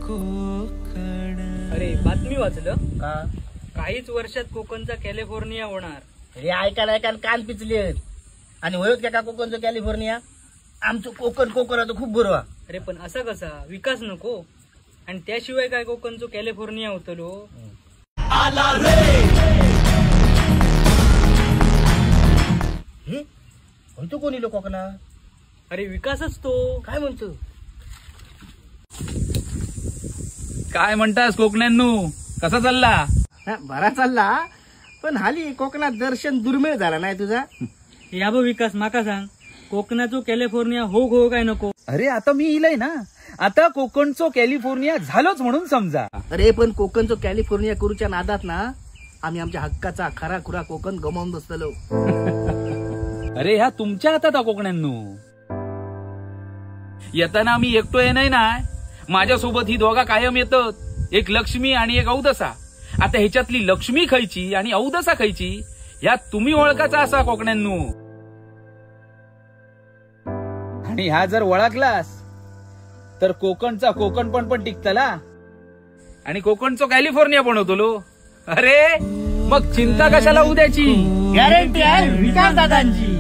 अरे बातमी वाचलं का? काहीच वर्षात कोकणचा कॅलिफोर्निया होणार. हे ऐकायला कान पिचले आणि होत का कोकणचं कॅलिफोर्निया. आमचं कोकण आता खूप बरं. अरे पण असा कसा विकास नको आणि त्याशिवाय काय कोकणचं कॅलिफोर्निया होतलो. हे म्हणतो कोणी लोक कोकणा. अरे विकासच तो. काय म्हणतो. काय म्हणतास कोकण्यांनू, कसा चालला. बरा चालला पण हाली कोकणात दर्शन दुर्मिळ झाला नाही तुझा. या बघ विकास माका सांग कोकणाचं कॅलिफोर्निया हो काय नको. अरे आता मी इलय ना, आता कोकणचो कॅलिफोर्निया झालोच म्हणून समजा. अरे पण कोकणचं कॅलिफोर्निया करूच्या नादात ना आम्ही आमच्या हक्काचा खरा खुरा कोकण गमावून बसलो. अरे ह्या तुमच्या हातात कोकण्यांनू. येताना आम्ही एकटो नाही ना, माझ्यासोबत ही दोघा कायम येतात. एक लक्ष्मी आणि एक औदसा. आता ह्याच्यातली लक्ष्मी खायची आणि औदसा खायची ह्या तुम्ही ओळखाचा असा कोकण्यांनू. आणि ह्या जर ओळखलास तर कोकणचा कोकणपण पण टिकतला आणि कोकणचो कॅलिफोर्निया पण होतो. अरे मग चिंता कशाला उद्याची. गॅरंटी आहे विकास दादांची.